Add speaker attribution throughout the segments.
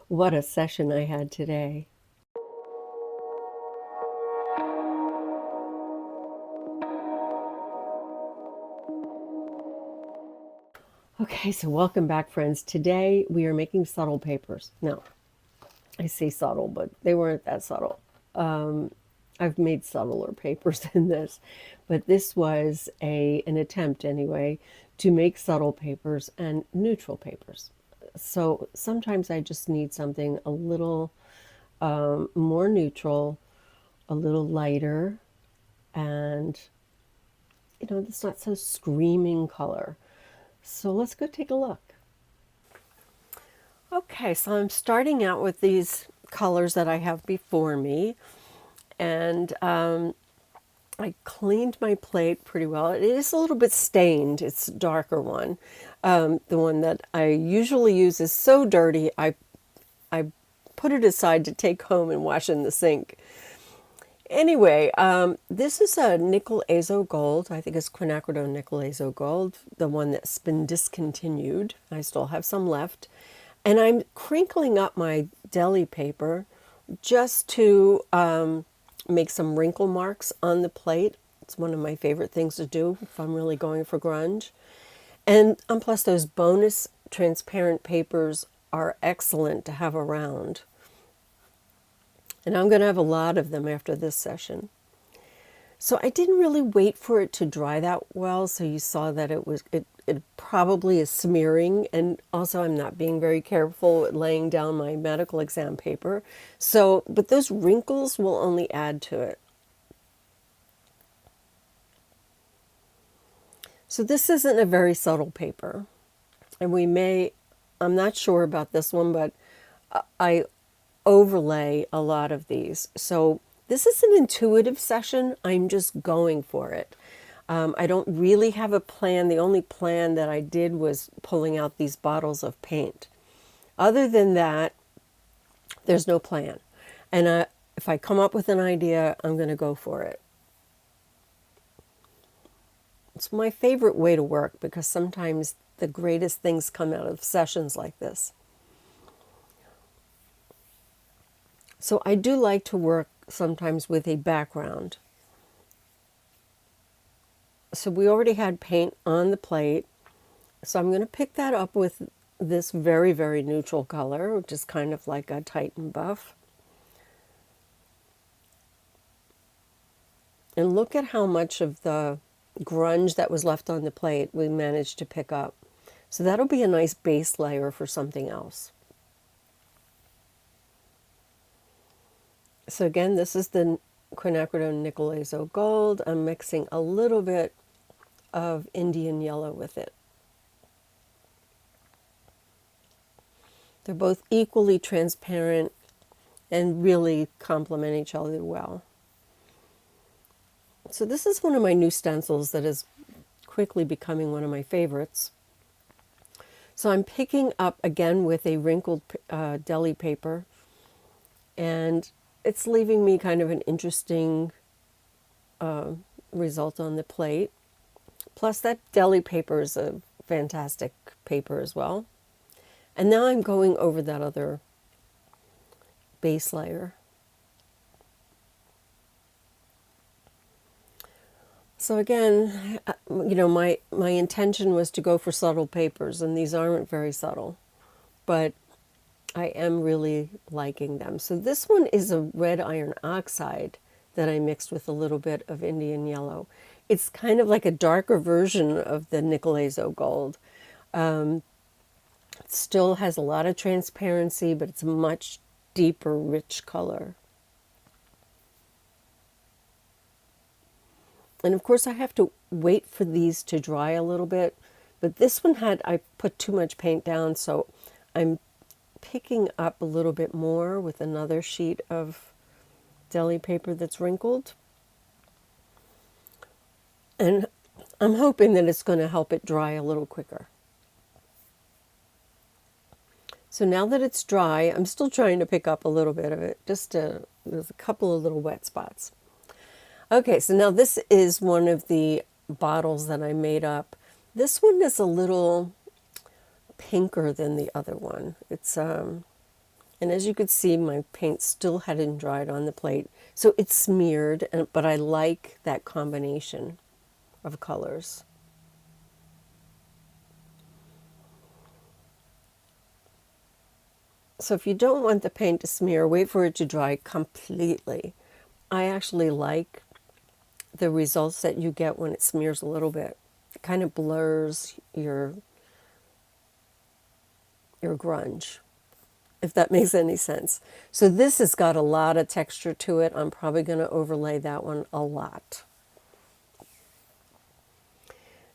Speaker 1: What a session I had today. Okay, so welcome back, friends. Today we are making subtle papers. Now, I say subtle, but they weren't that subtle. I've made subtler papers than this, but this was an attempt anyway to make subtle papers and neutral papers. So sometimes I just need something a little more neutral, a little lighter, and it's not so screaming color. So let's go take a look. Okay, so I'm starting out with these colors that I have before me, and I cleaned my plate pretty well. It is a little bit stained. It's a darker one. The one that I usually use is so dirty, I put it aside to take home and wash in the sink. Anyway, this is a nickel azo gold. I think it's quinacridone nickel azo gold, the one that's been discontinued. I still have some left. And I'm crinkling up my deli paper just to make some wrinkle marks on the plate. It's one of my favorite things to do if I'm really going for grunge. And plus, those bonus transparent papers are excellent to have around. And I'm going to have a lot of them after this session. So I didn't really wait for it to dry that well, so you saw that it probably is smearing, and also I'm not being very careful at laying down my medical exam paper. So, but those wrinkles will only add to it. So this isn't a very subtle paper, and I'm not sure about this one, but I overlay a lot of these. So this is an intuitive session. I'm just going for it. I don't really have a plan. The only plan that I did was pulling out these bottles of paint. Other than that, there's no plan. And if I come up with an idea, I'm going to go for it. It's my favorite way to work because sometimes the greatest things come out of sessions like this. So I do like to work sometimes with a background. So we already had paint on the plate. So I'm going to pick that up with this very, very neutral color, which is kind of like a Titan buff. And look at how much of the grunge that was left on the plate we managed to pick up. So that'll be a nice base layer for something else. So again, this is the quinacridone nickel azo gold. I'm mixing a little bit of Indian yellow with it. They're both equally transparent and really complement each other well. So this is one of my new stencils that is quickly becoming one of my favorites. So I'm picking up again with a wrinkled deli paper, and it's leaving me kind of an interesting result on the plate. Plus that deli paper is a fantastic paper as well. And now I'm going over that other base layer. So again, my intention was to go for subtle papers, and these aren't very subtle, but I am really liking them. So this one is a red iron oxide that I mixed with a little bit of Indian yellow. It's kind of like a darker version of the nickel azo gold. It still has a lot of transparency, but it's a much deeper, rich color. And of course I have to wait for these to dry a little bit, but this one I put too much paint down, so I'm picking up a little bit more with another sheet of deli paper that's wrinkled. And I'm hoping that it's going to help it dry a little quicker. So now that it's dry, I'm still trying to pick up a little bit of it, there's a couple of little wet spots. Okay, so now this is one of the bottles that I made up. This one is a little pinker than the other one. And And as you could see, my paint still hadn't dried on the plate. So it's smeared, but I like that combination of colors. So if you don't want the paint to smear, wait for it to dry completely. I actually like the results that you get when it smears a little bit. It kind of blurs your grunge, if that makes any sense. So this has got a lot of texture to it. I'm probably going to overlay that one a lot.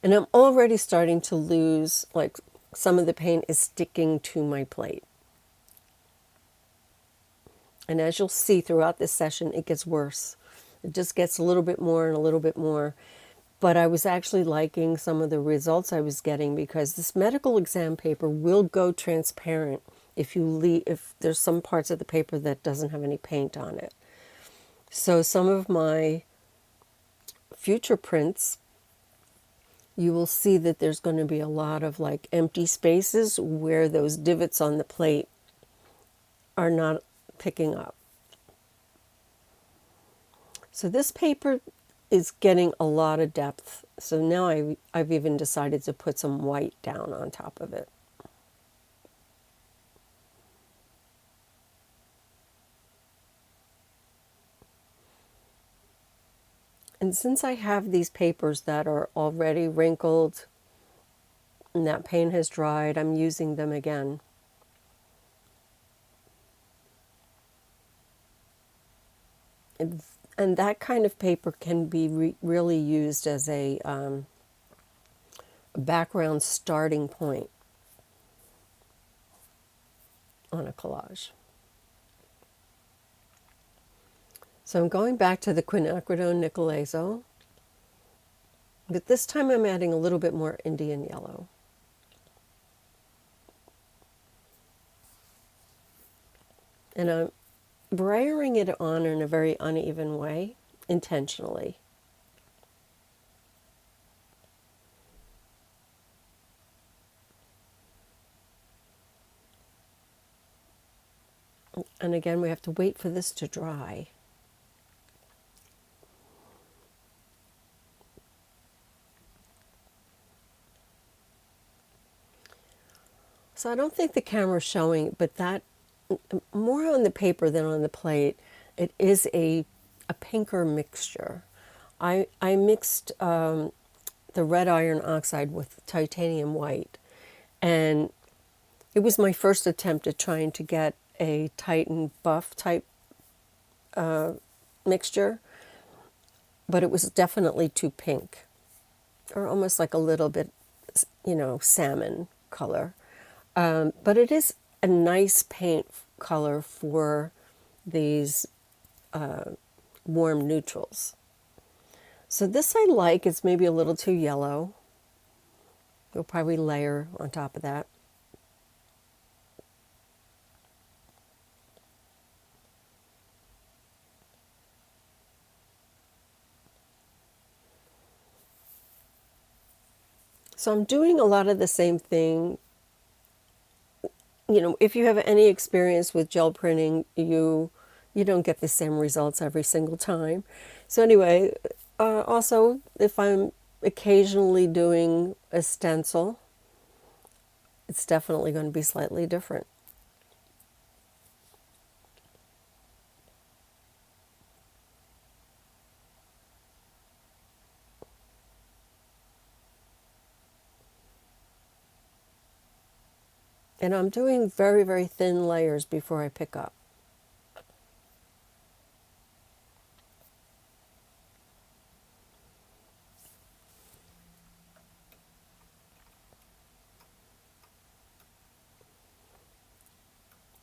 Speaker 1: And I'm already starting to lose, like some of the paint is sticking to my plate. And as you'll see throughout this session, it gets worse. It just gets a little bit more and a little bit more. But I was actually liking some of the results I was getting because this medical exam paper will go transparent if there's some parts of the paper that doesn't have any paint on it. So some of my future prints, you will see that there's going to be a lot of like empty spaces where those divots on the plate are not picking up. So this paper is getting a lot of depth. So now I've even decided to put some white down on top of it. And since I have these papers that are already wrinkled and that paint has dried, I'm using them again. And that kind of paper can be really used as a background starting point on a collage. So I'm going back to the quinacridone nickel azo, but this time I'm adding a little bit more Indian yellow. And I'm brayering it on in a very uneven way, intentionally. And again, we have to wait for this to dry. So I don't think the camera's showing, but that, more on the paper than on the plate, it is a pinker mixture. I mixed the red iron oxide with titanium white, and it was my first attempt at trying to get a Titan buff type mixture, but it was definitely too pink, or almost like a little bit, salmon color. But it is a nice paint color for these warm neutrals. So this I like. It's maybe a little too yellow. We'll probably layer on top of that. So I'm doing a lot of the same thing. If you have any experience with gel printing, you don't get the same results every single time. So anyway, also if I'm occasionally doing a stencil, it's definitely going to be slightly different. And I'm doing very, very thin layers before I pick up.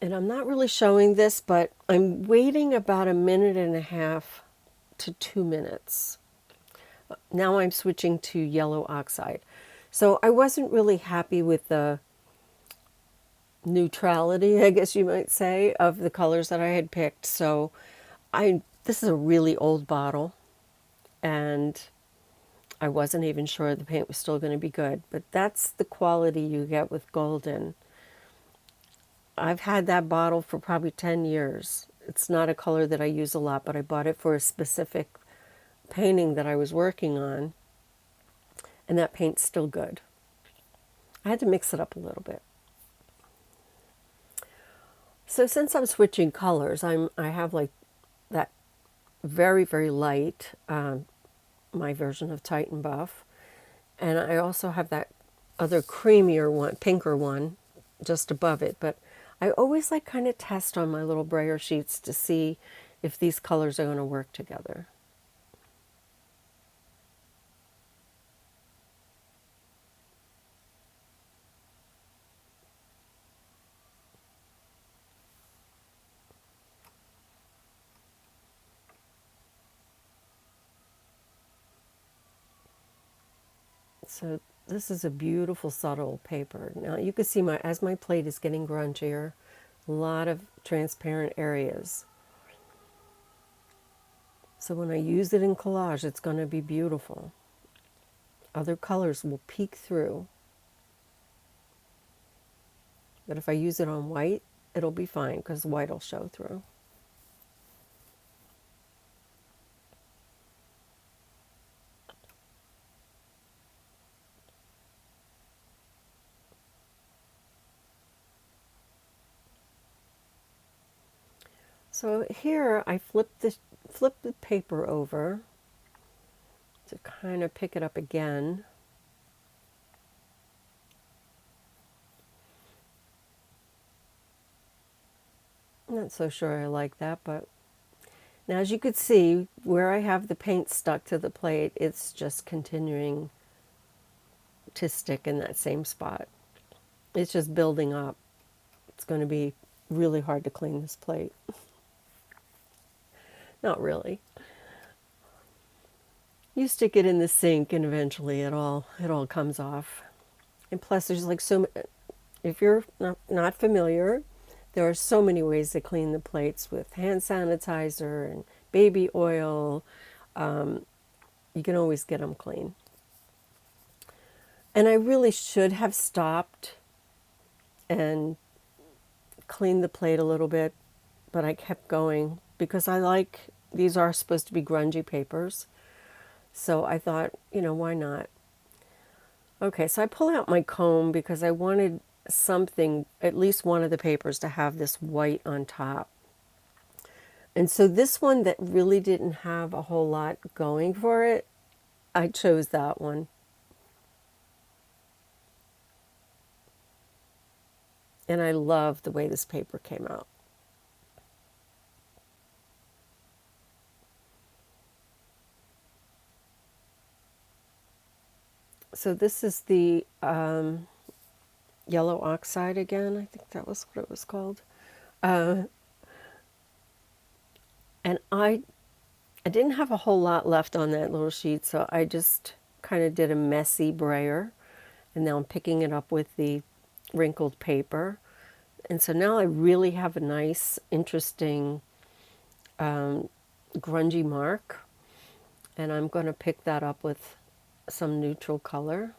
Speaker 1: And I'm not really showing this, but I'm waiting about 1.5 to 2 minutes. Now I'm switching to yellow oxide. So I wasn't really happy with the neutrality, I guess you might say, of the colors that I had picked. So this is a really old bottle, and I wasn't even sure the paint was still going to be good. But that's the quality you get with golden. I've had that bottle for probably 10 years. It's not a color that I use a lot, but I bought it for a specific painting that I was working on, and that paint's still good. I had to mix it up a little bit. So since I'm switching colors, I have like that very, very light, my version of Titan Buff. And I also have that other creamier one, pinker one, just above it. But I always like kind of test on my little brayer sheets to see if these colors are going to work together. So this is a beautiful subtle paper. Now you can see as my plate is getting grungier, a lot of transparent areas. So when I use it in collage, it's going to be beautiful. Other colors will peek through. But if I use it on white, it'll be fine because white will show through. So here I flip the paper over to kind of pick it up again. I'm not so sure I like that, but now as you could see, where I have the paint stuck to the plate, it's just continuing to stick in that same spot. It's just building up. It's going to be really hard to clean this plate. Not really. You stick it in the sink and eventually it all comes off. And plus there's like if you're not familiar, there are so many ways to clean the plates with hand sanitizer and baby oil. You can always get them clean. And I really should have stopped and cleaned the plate a little bit, but I kept going because these are supposed to be grungy papers. So I thought, why not? Okay, so I pull out my comb because I wanted something, at least one of the papers, to have this white on top. And so this one that really didn't have a whole lot going for it, I chose that one. And I love the way this paper came out. So this is the yellow oxide again. I think that was what it was called. And I didn't have a whole lot left on that little sheet, so I just kind of did a messy brayer. And now I'm picking it up with the wrinkled paper. And so now I really have a nice, interesting, grungy mark. And I'm going to pick that up with some neutral color.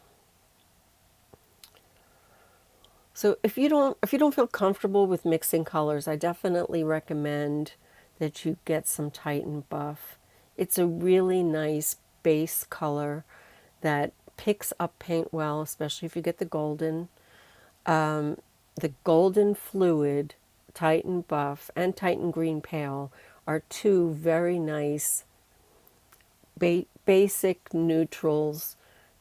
Speaker 1: So if you don't feel comfortable with mixing colors, I definitely recommend that you get some Titan Buff. It's a really nice base color that picks up paint well, especially if you get the golden. The golden fluid, Titan Buff, and Titan Green Pale are two very nice basic neutrals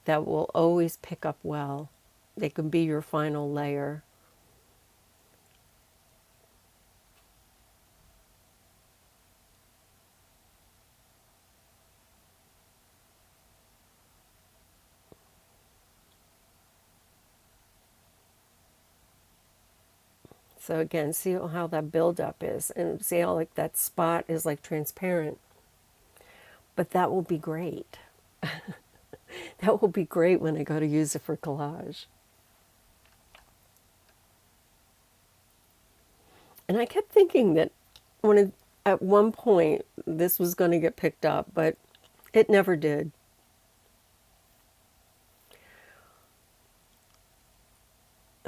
Speaker 1: that will always pick up well. They can be your final layer. So again, see how that buildup is, and see how like that spot is like transparent. But that will be great. That will be great when I go to use it for collage. And I kept thinking that at one point this was going to get picked up, but it never did.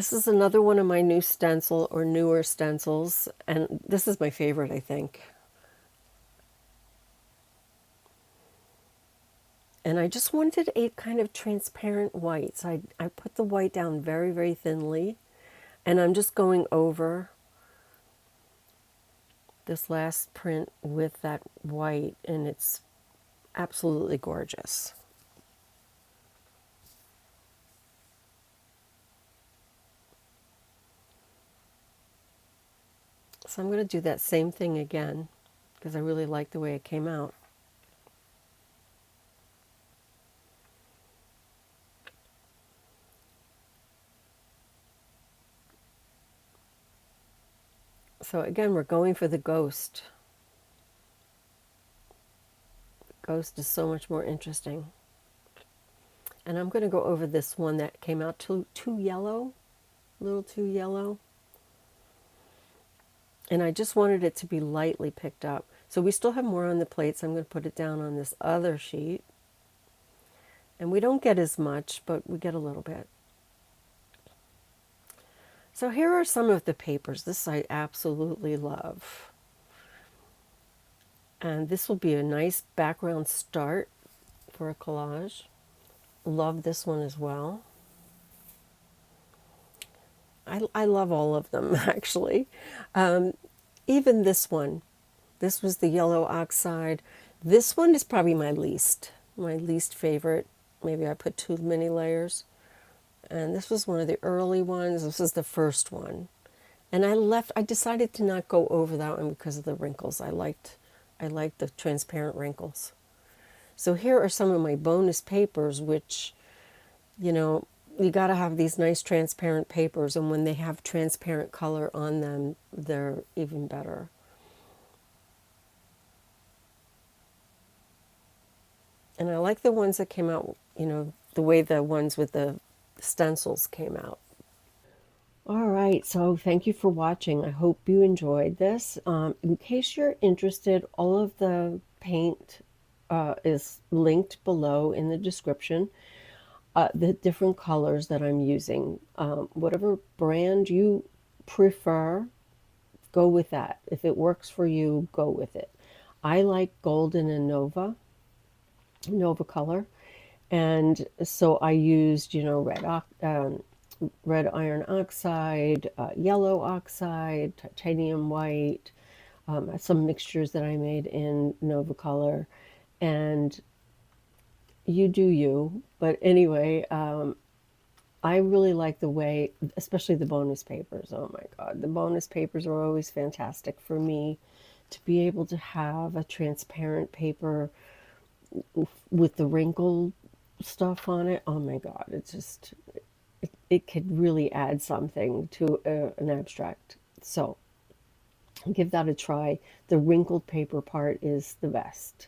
Speaker 1: This is another one of my new stencil or newer stencils, and this is my favorite, I think. And I just wanted a kind of transparent white. So I put the white down very, very thinly, and I'm just going over this last print with that white, and it's absolutely gorgeous. So I'm going to do that same thing again because I really like the way it came out. So again, we're going for the ghost. Ghost is so much more interesting. And I'm going to go over this one that came out too yellow, a little too yellow. And I just wanted it to be lightly picked up. So we still have more on the plate, so I'm going to put it down on this other sheet. And we don't get as much, but we get a little bit. So here are some of the papers. This I absolutely love. And this will be a nice background start for a collage. Love this one as well. I love all of them, actually. Even this one. This was the yellow oxide. This one is probably my least favorite. Maybe I put too many layers. And this was one of the early ones. This is the first one. And I decided to not go over that one because of the wrinkles. I liked the transparent wrinkles. So here are some of my bonus papers, which, you got to have these nice transparent papers, and when they have transparent color on them, they're even better. And I like the ones that came out, the way the ones with the stencils came out. All right, so thank you for watching. I hope you enjoyed this. In case you're interested, all of the paint is linked below in the description. The different colors that I'm using. Whatever brand you prefer, go with that. If it works for you, go with it. I like Golden and Nova color. And so I used, red iron oxide, yellow oxide, titanium white, some mixtures that I made in Nova color. And you do you. But anyway, I really like the way, especially the bonus papers. Oh my God, the bonus papers are always fantastic for me to be able to have a transparent paper with the wrinkle stuff on it. Oh my God, it could really add something to an abstract. So give that a try. The wrinkled paper part is the best.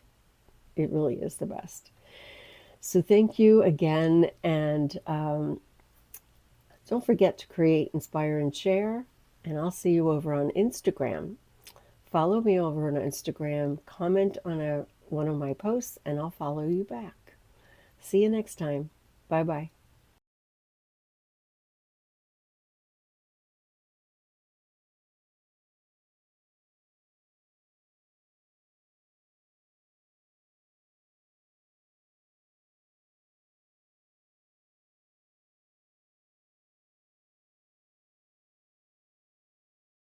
Speaker 1: It really is the best. So thank you again, and don't forget to create, inspire, and share. And I'll see you over on Instagram. Follow me over on Instagram. Comment on one of my posts, and I'll follow you back. See you next time. Bye-bye.